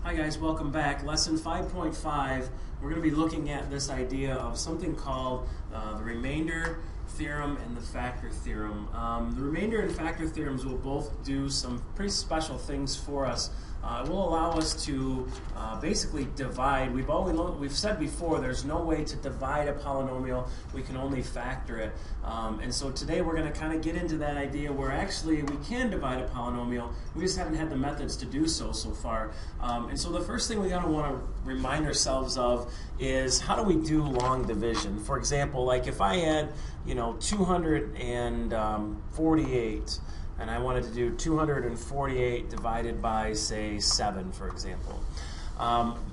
Hi guys, welcome back. Lesson 5.5, we're going to be looking at this idea of something called the remainder theorem and the factor theorem. The remainder and factor theorems will both do some pretty special things for us. It will allow us to basically divide. We've said before there's no way to divide a polynomial, we can only factor it. And so today we're going to kind of get into that idea where actually we can divide a polynomial, we just haven't had the methods to do so far. And so the first thing we want to remind ourselves of is how do we do long division. For example, like if I had 248 and I wanted to do 248 divided by, say, 7, for example.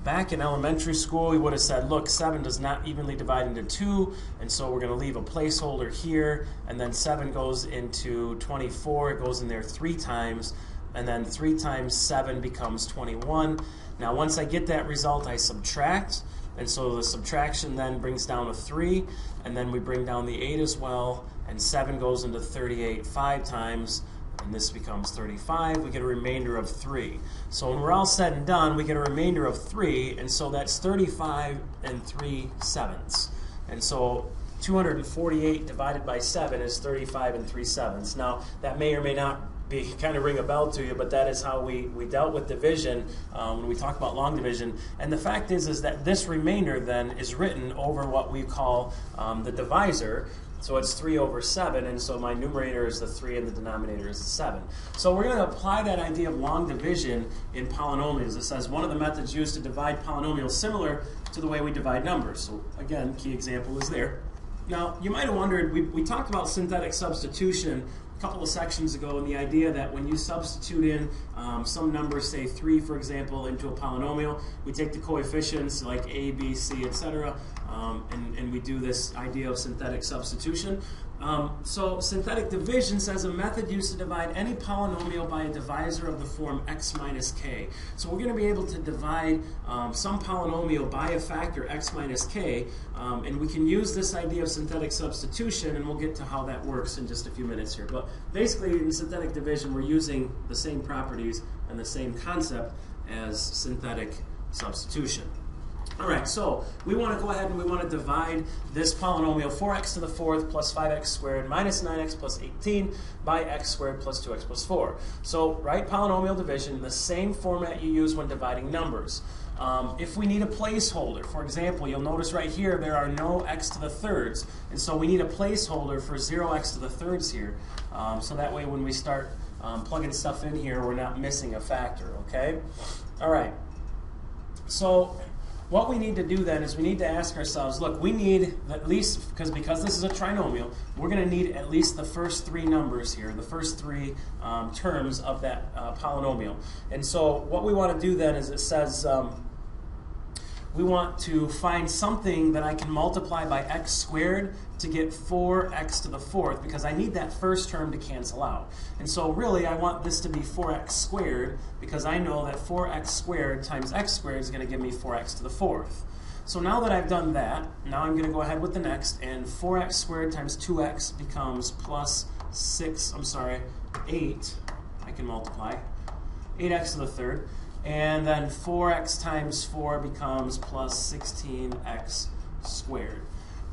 Back in elementary school, we would have said, look, 7 does not evenly divide into 2, and so we're going to leave a placeholder here, and then 7 goes into 24. It goes in there 3 times, and then 3 times 7 becomes 21. Now, once I get that result, I subtract, and so the subtraction then brings down a 3, and then we bring down the 8 as well, and 7 goes into 38 5 times, and this becomes 35. We get a remainder of 3. So when we're all said and done, we get a remainder of 3, and so that's 35 and 3/7. And so 248 divided by 7 is 35 and 3/7. Now, that may or may not kind of ring a bell to you, but that is how we dealt with division when we talk about long division. And the fact is that this remainder then is written over what we call the divisor. So it's 3 over 7, and so my numerator is the 3 and the denominator is the 7. So we're going to apply that idea of long division in polynomials. It says one of the methods used to divide polynomials similar to the way we divide numbers. So again, key example is there. Now, you might have wondered, we talked about synthetic substitution a couple of sections ago, and the idea that when you substitute in some numbers, say 3 for example, into a polynomial, we take the coefficients like a, b, c, etc., and we do this idea of synthetic substitution. So synthetic division says a method used to divide any polynomial by a divisor of the form x minus k. So we're going to be able to divide some polynomial by a factor x minus k, and we can use this idea of synthetic substitution, and we'll get to how that works in just a few minutes here. But basically in synthetic division we're using the same properties and the same concept as synthetic substitution. Alright, so we want to go ahead and we want to divide this polynomial 4x to the 4th plus 5x squared minus 9x plus 18 by x squared plus 2x plus 4. So write polynomial division in the same format you use when dividing numbers. If we need a placeholder, for example, you'll notice right here there are no x to the thirds, and so we need a placeholder for 0x to the thirds here, so that way when we start plugging stuff in here we're not missing a factor, okay? Alright, so what we need to do then is we need to ask ourselves, look, we need at least, because this is a trinomial, we're going to need at least the first 3 numbers here, the first 3 terms of that polynomial. And so what we want to do then is it says we want to find something that I can multiply by x squared to get 4x to the 4th, because I need that first term to cancel out. And so really I want this to be 4x squared, because I know that 4x squared times x squared is going to give me 4x to the 4th. So now that I've done that, now I'm going to go ahead with the next, and 4x squared times 2x becomes plus 8, I can multiply, 8x to the 3rd. And then 4x times 4 becomes plus 16x squared.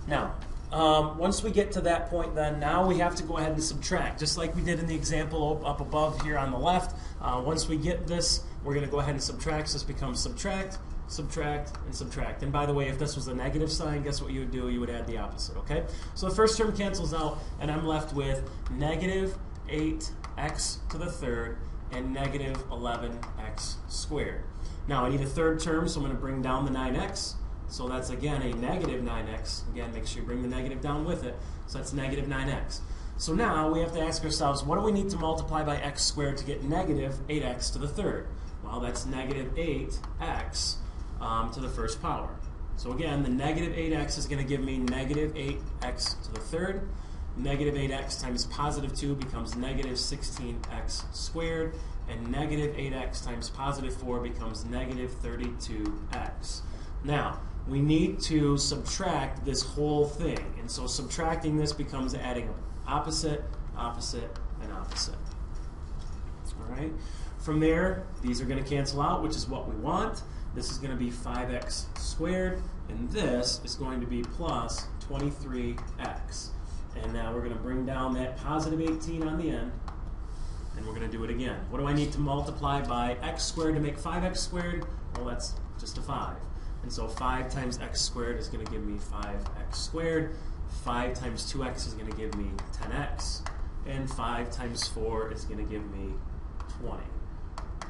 Now, once we get to that point then, now we have to go ahead and subtract, just like we did in the example up above here on the left. Once we get this, we're going to go ahead and subtract. So this becomes subtract, subtract, and subtract. And by the way, if this was a negative sign, guess what you would do? You would add the opposite, okay? So the first term cancels out, and I'm left with negative 8x to the 3rd and negative 11x squared. Now I need a third term, so I'm going to bring down the 9x. So that's again a negative 9x. Again, make sure you bring the negative down with it. So that's negative 9x. So now we have to ask ourselves, what do we need to multiply by x squared to get negative 8x to the 3rd? Well, that's negative 8x to the 1st power. So again, the negative 8x is going to give me negative 8x to the 3rd. Negative 8x times positive 2 becomes negative 16x squared, and negative 8x times positive 4 becomes negative 32x. Now, we need to subtract this whole thing, and so subtracting this becomes adding opposite, opposite, and opposite. All right? From there, these are going to cancel out, which is what we want. This is going to be 5x squared, and this is going to be plus 23x. And now we're going to bring down that positive 18 on the end, and we're going to do it again. What do I need to multiply by x squared to make 5x squared? Well, that's just a 5. And so 5 times x squared is going to give me 5x squared. 5 times 2x is going to give me 10x. And 5 times 4 is going to give me 20.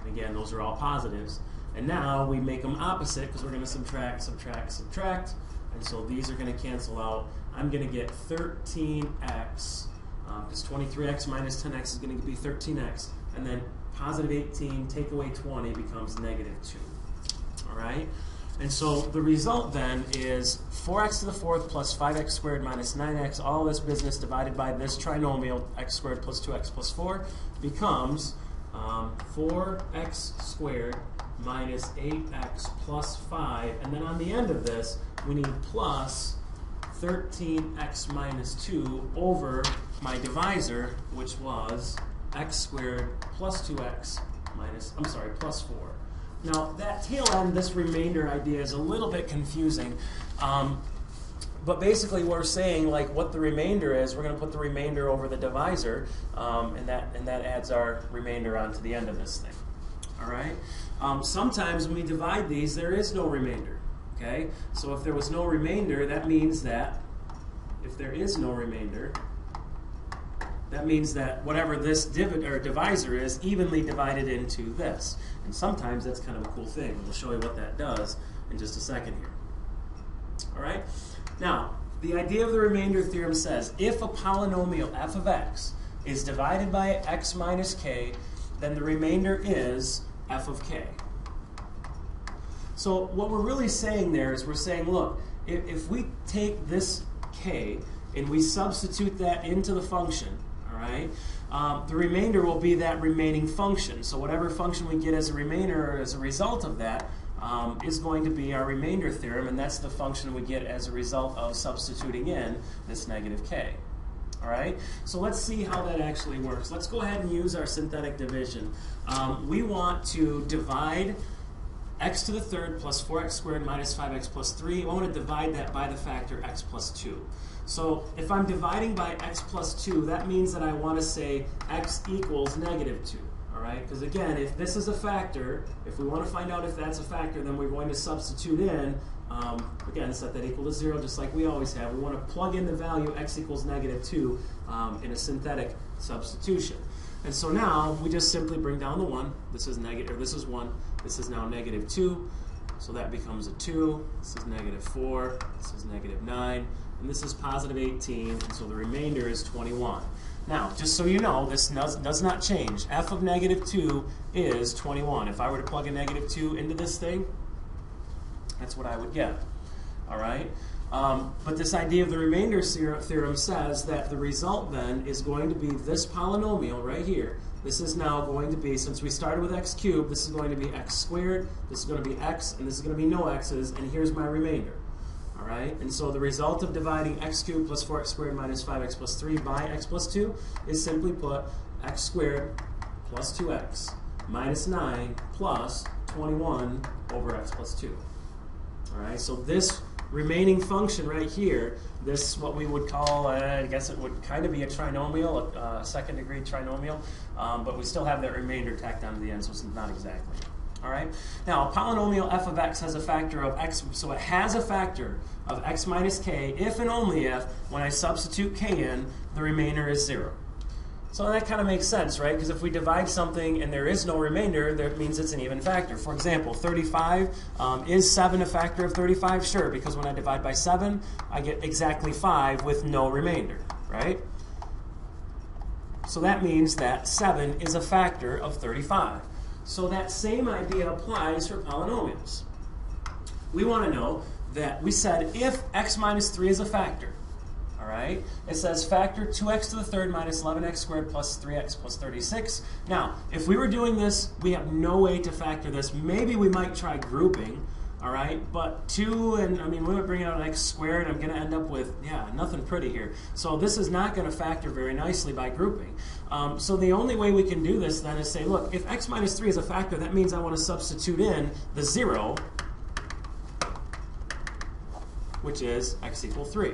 And again, those are all positives. And now we make them opposite because we're going to subtract, subtract, subtract. And so these are going to cancel out. I'm going to get 13x, because 23x minus 10x is going to be 13x. And then positive 18, take away 20 becomes negative 2. All right? And so the result then is 4x to the fourth plus 5x squared minus 9x, all this business divided by this trinomial, x squared plus 2x plus 4, becomes 4x squared minus 8x plus 5. And then on the end of this, we need plus 13x minus 2 over my divisor, which was x squared plus 2x minus, plus 4. Now, that tail end, this remainder idea is a little bit confusing. But basically, we're saying like what the remainder is. We're going to put the remainder over the divisor, and that adds our remainder onto the end of this thing. All right. Sometimes when we divide these, there is no remainder. Okay. So if there was no remainder, that means that if there is no remainder, that means that whatever this divisor is evenly divided into this. And sometimes that's kind of a cool thing. We'll show you what that does in just a second here. All right? Now, the idea of the remainder theorem says if a polynomial f of x is divided by x minus k, then the remainder is f of k. So what we're really saying there is we're saying, look, if we take this k and we substitute that into the function, right? The remainder will be that remaining function. So whatever function we get as a remainder or as a result of that is going to be our remainder theorem, and that's the function we get as a result of substituting in this negative k. All right? So let's see how that actually works. Let's go ahead and use our synthetic division. We want to divide x to the third plus 4x squared minus 5x plus 3. I want to divide that by the factor x plus 2. So if I'm dividing by x plus 2, that means that I want to say x equals negative 2. All right? Because again, if this is a factor, if we want to find out if that's a factor, then we're going to substitute in, again, set that equal to 0 just like we always have. We want to plug in the value x equals negative 2 in a synthetic substitution. And so now we just simply bring down the 1. This is negative, or this is 1. This is now negative 2. So that becomes a 2. This is negative 4. This is negative 9. And this is positive 18. And so the remainder is 21. Now, just so you know, this does not change. F of negative 2 is 21. If I were to plug a negative 2 into this thing, that's what I would get. All right? But this idea of the remainder theorem says that the result then is going to be this polynomial right here. This is now going to be, since we started with x cubed, this is going to be x squared, this is going to be x, and this is going to be no x's, and here's my remainder. All right? And so the result of dividing x cubed plus 4x squared minus 5x plus 3 by x plus 2 is simply put x squared plus 2x minus 9 plus 21 over x plus 2. All right? So this remaining function right here, this what we would call, I guess it would kind of be a trinomial, a second degree trinomial, but we still have that remainder tacked on to the end, so it's not exactly. All right? Now, a polynomial f of x has a factor of x, so it has a factor of x minus k if and only if, when I substitute k in, the remainder is 0. So that kind of makes sense, right? Because if we divide something and there is no remainder, that means it's an even factor. For example, 35, is 7 a factor of 35? Sure, because when I divide by 7, I get exactly 5 with no remainder, right? So that means that 7 is a factor of 35. So that same idea applies for polynomials. We want to know that we said if x minus 3 is a factor, all right, it says factor 2x to the third minus 11x squared plus 3x plus 36. Now, if we were doing this, we have no way to factor this. Maybe we might try grouping, All right, but 2, and I mean, when we bring out an x squared, I'm going to end up with, yeah, nothing pretty here. So this is not going to factor very nicely by grouping. So the only way we can do this then is say, look, if x minus 3 is a factor, that means I want to substitute in the 0, which is x equals 3.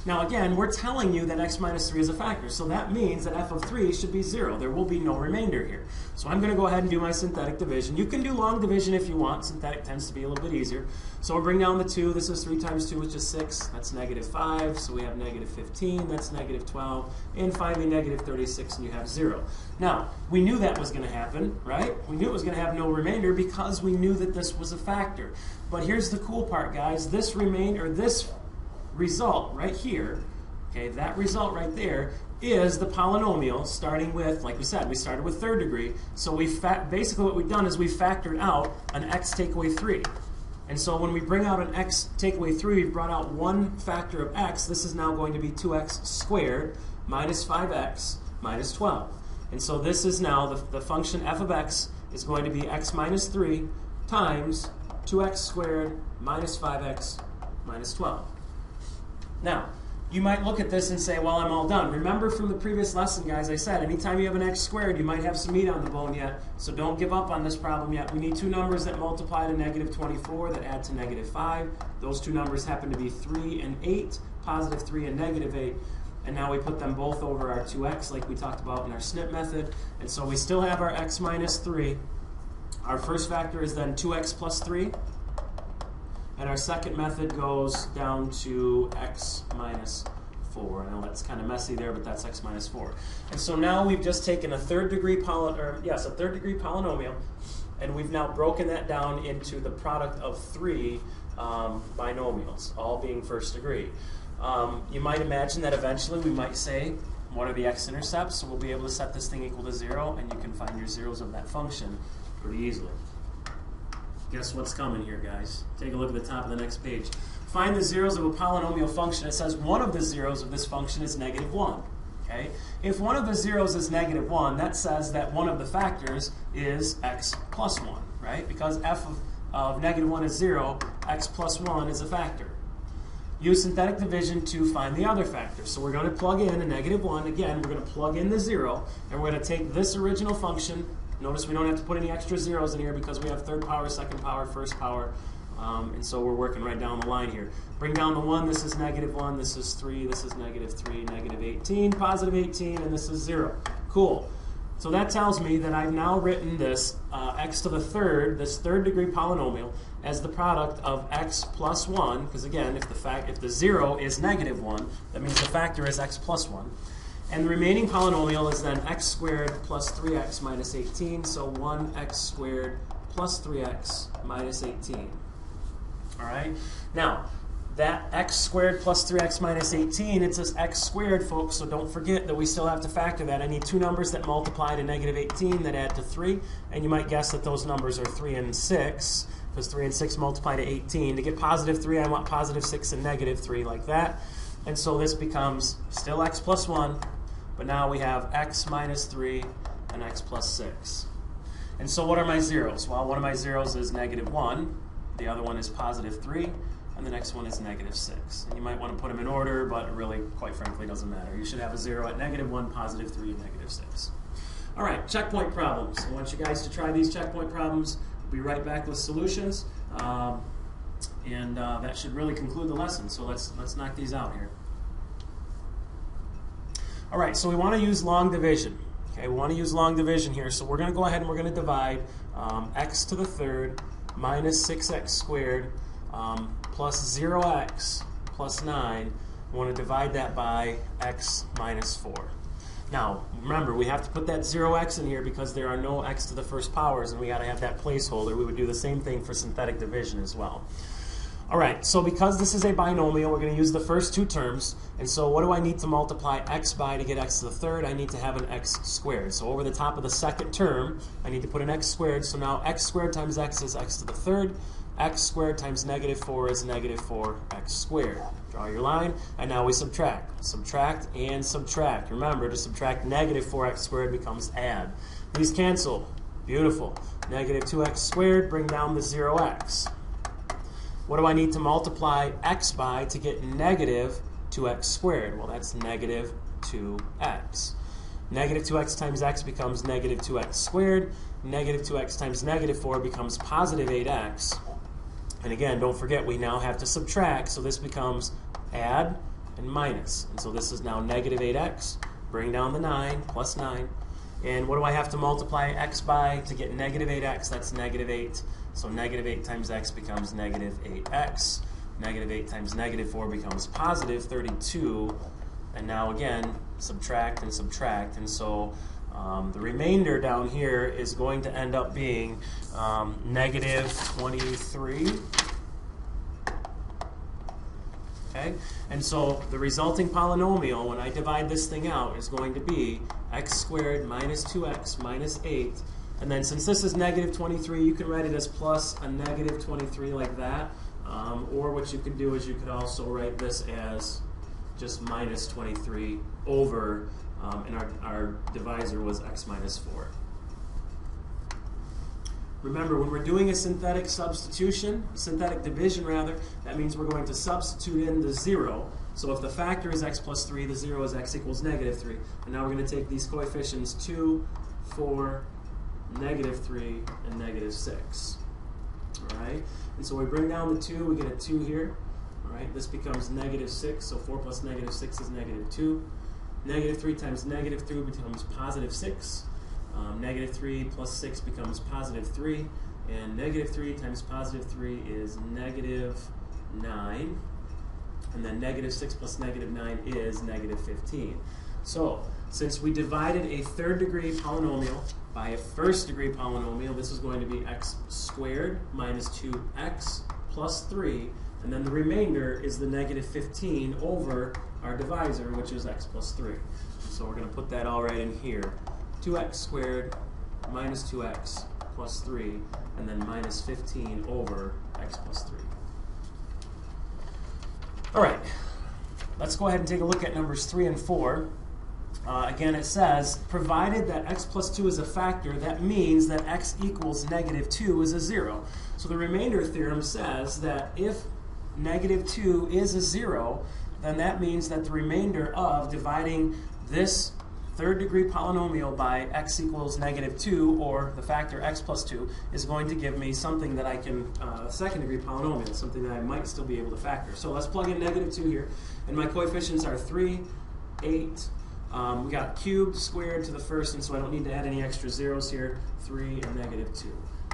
Now again, we're telling you that x minus 3 is a factor, so that means that f of 3 should be 0. There will be no remainder here. So I'm going to go ahead and do my synthetic division. You can do long division if you want. Synthetic tends to be a little bit easier. So we'll bring down the 2. This is 3 times 2, which is 6. That's negative 5. So we have negative 15. That's negative 12. And finally, negative 36, and you have 0. Now, we knew that was going to happen, right? We knew it was going to have no remainder because we knew that this was a factor. But here's the cool part, guys. This result right here, okay, that result right there is the polynomial starting with, like we said, we started with third degree. So basically what we've done is we factored out an x take away 3. And so when we bring out an x take away 3, we've brought out one factor of x. This is now going to be 2x squared minus 5x minus 12. And so this is now the function f of x is going to be x minus 3 times 2x squared minus 5x minus 12. Now, you might look at this and say, well, I'm all done. Remember from the previous lesson, guys, I said anytime you have an x squared, you might have some meat on the bone yet, so don't give up on this problem yet. We need two numbers that multiply to negative 24 that add to negative 5. Those two numbers happen to be 3 and 8, positive 3 and negative 8. And now we put them both over our 2x like we talked about in our snip method. And so we still have our x minus 3. Our first factor is then 2x plus 3. And our second method goes down to x minus 4. I know that's kind of messy there, but that's x minus 4. And so now we've just taken a third degree polynomial, and we've now broken that down into the product of 3 binomials, all being first degree. You might imagine that eventually we might say, what are the x-intercepts? So we'll be able to set this thing equal to 0, and you can find your zeros of that function pretty easily. Guess what's coming here, guys? Take a look at the top of the next page. Find the zeros of a polynomial function. It says one of the zeros of this function is negative 1. Okay? If one of the zeros is negative 1, that says that one of the factors is x plus 1, right? Because f of negative 1 is 0, x plus 1 is a factor. Use synthetic division to find the other factor. So we're going to plug in a negative 1. Again, we're going to plug in the 0, and we're going to take this original function. Notice we don't have to put any extra zeros in here because we have third power, second power, first power, and so we're working right down the line here. Bring down the 1, this is negative 1, this is 3, this is negative 3, negative 18, positive 18, and this is 0. Cool. So that tells me that I've now written this x to the third, this third degree polynomial, as the product of x plus 1, because again, if the 0 is negative 1, that means the factor is x plus 1. And the remaining polynomial is then x squared plus 3x minus 18, so 1x squared plus 3x minus 18. All right? Now, that x squared plus 3x minus 18, it's this x squared, folks, so don't forget that we still have to factor that. I need two numbers that multiply to negative 18 that add to 3, and you might guess that those numbers are 3 and 6, because 3 and 6 multiply to 18. To get positive 3, I want positive 6 and negative 3, like that. And so this becomes still x plus 1, but now we have x minus 3 and x plus 6. And so what are my zeros? Well, one of my zeros is negative 1, the other one is positive 3, and the next one is negative 6. And you might want to put them in order, but it really, quite frankly, doesn't matter. You should have a 0 at negative 1, positive 3, and negative 6. All right, checkpoint problems. I want you guys to try these checkpoint problems. We'll be right back with solutions, and that should really conclude the lesson. So let's knock these out here. All right, so we want to use long division. Okay, we want to use long division here. So we're going to go ahead and we're going to divide x to the third minus 6x squared plus 0x plus 9. We want to divide that by x minus 4. Now, remember, we have to put that 0x in here because there are no x to the first powers, and we got to have that placeholder. We would do the same thing for synthetic division as well. All right, so because this is a binomial, we're going to use the first two terms. And so what do I need to multiply x by to get x to the third? I need to have an x squared. So over the top of the second term, I need to put an x squared. So now x squared times x is x to the third. X squared times negative 4 is negative 4x squared. Draw your line, and now we subtract. Subtract and subtract. Remember, to subtract negative 4x squared becomes add. These cancel. Beautiful. Negative 2x squared, bring down the 0x. What do I need to multiply x by to get negative 2x squared? Well, that's negative 2x. Negative 2x times x becomes negative 2x squared. Negative 2x times negative 4 becomes positive 8x. And again, don't forget, we now have to subtract, so this becomes add and minus. And so this is now negative 8x. Bring down the 9, plus 9. And what do I have to multiply x by to get negative 8x? That's negative 8. So negative 8 times x becomes negative 8x. Negative 8 times negative 4 becomes positive 32. And now again, subtract and subtract. And so the remainder down here is going to end up being negative 23. Okay? And so the resulting polynomial, when I divide this thing out, is going to be x squared minus 2x minus 8. And then since this is negative 23, you can write it as plus a negative 23 like that. Or what you could do is you could also write this as just minus 23 over, and our divisor was x minus 4. Remember, when we're doing a synthetic division rather, that means we're going to substitute in the 0. So if the factor is x plus 3, the 0 is x equals negative 3. And now we're going to take these coefficients 2, 4, negative 3, and negative 6. All right? And so we bring down the 2, we get a 2 here. All right? This becomes negative 6, so 4 plus negative 6 is negative 2. Negative 3 times negative 3 becomes positive 6. Negative 3 plus 6 becomes positive 3. And negative 3 times positive 3 is negative 9. And then negative 6 plus negative 9 is negative 15. So, since we divided a third-degree polynomial by a first-degree polynomial, this is going to be x squared minus 2x plus 3. And then the remainder is the negative 15 over our divisor, which is x plus 3. So we're going to put that all right in here. 2x squared minus 2x plus 3, and then minus 15 over x plus 3. All right, let's go ahead and take a look at numbers 3 and 4. Again, it says, provided that x plus 2 is a factor, that means that x equals negative 2 is a 0. So the remainder theorem says that if negative 2 is a 0, then that means that the remainder of dividing this third-degree polynomial by x equals negative 2, or the factor x plus 2, is going to give me something that I can, a second-degree polynomial, something that I might still be able to factor. So let's plug in negative 2 here, and my coefficients are 3, 8, we got cubed, squared to the first, and so I don't need to add any extra zeros here, 3 and negative 2.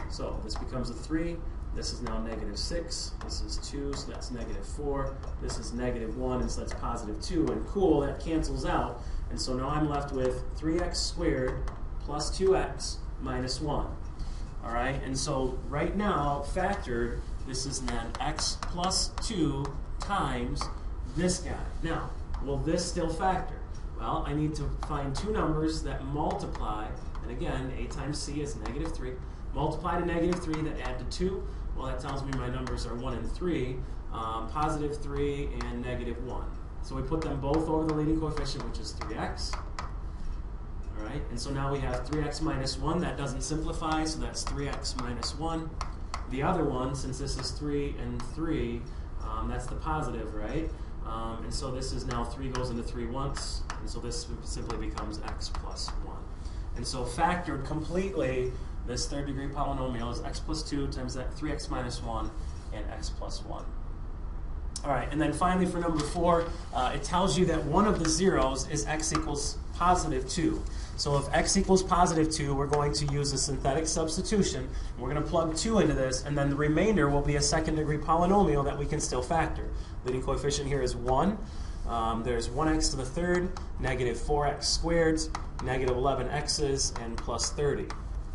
So this becomes a 3, this is now negative 6, this is 2, so that's negative 4, this is negative 1, and so that's positive 2, and cool, that cancels out. And so now I'm left with 3x squared plus 2x minus 1. All right, and so right now, factored, this is then x plus 2 times this guy. Now, will this still factor? Well, I need to find two numbers that multiply, and again, a times c is negative 3. Multiply to negative 3 that add to 2. Well, that tells me my numbers are 1 and 3, positive 3 and negative 1. So we put them both over the leading coefficient, which is 3x. All right, and so now we have 3x minus 1. That doesn't simplify, so that's 3x minus 1. The other one, since this is 3 and 3, that's the positive, right? And so this is now 3 goes into 3 once, and so this simply becomes x plus 1. And so factored completely, this third-degree polynomial is x plus 2 times that 3x minus 1 and x plus 1. All right, and then finally for number 4, it tells you that one of the zeros is x equals positive 2. So if x equals positive 2, we're going to use a synthetic substitution. We're going to plug 2 into this, and then the remainder will be a second-degree polynomial that we can still factor. Leading coefficient here is 1. There's 1x to the third, negative 4x squared, negative 11x's, and plus 30.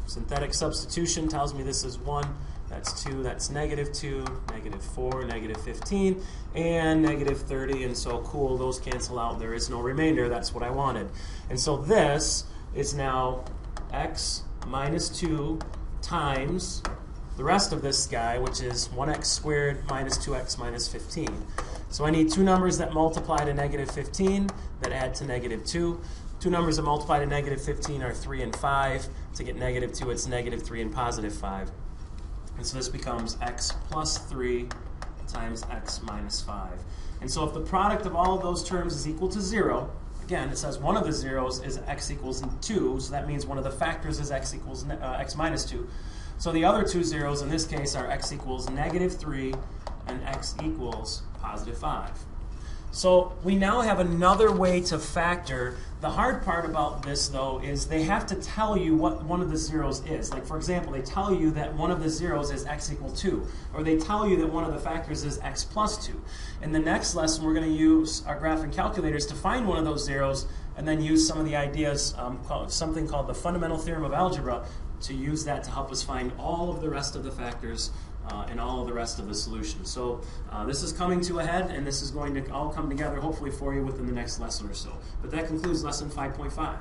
Synthetic substitution tells me this is 1. That's 2, that's negative 2, negative 4, negative 15, and negative 30, and so cool, those cancel out. There is no remainder. That's what I wanted. And so this is now x minus 2 times the rest of this guy, which is 1x squared minus 2x minus 15. So I need two numbers that multiply to negative 15 that add to negative 2. Two numbers that multiply to negative 15 are 3 and 5. To get negative 2, it's negative 3 and positive 5. And so this becomes x plus 3 times x minus 5. And so if the product of all of those terms is equal to 0, again, it says one of the zeros is x equals 2, so that means one of the factors is x equals x minus 2. So the other two zeros in this case are x equals negative 3 and x equals positive 5. So we now have another way to factor. The hard part about this, though, is they have to tell you what one of the zeros is. Like, for example, they tell you that one of the zeros is x equal 2, or they tell you that one of the factors is x plus 2. In the next lesson, we're going to use our graphing calculators to find one of those zeros, and then use some of the ideas, something called the fundamental theorem of algebra, to use that to help us find all of the rest of the factors and all of the rest of the solution. So this is coming to a head, and this is going to all come together hopefully for you within the next lesson or so. But that concludes lesson 5.5.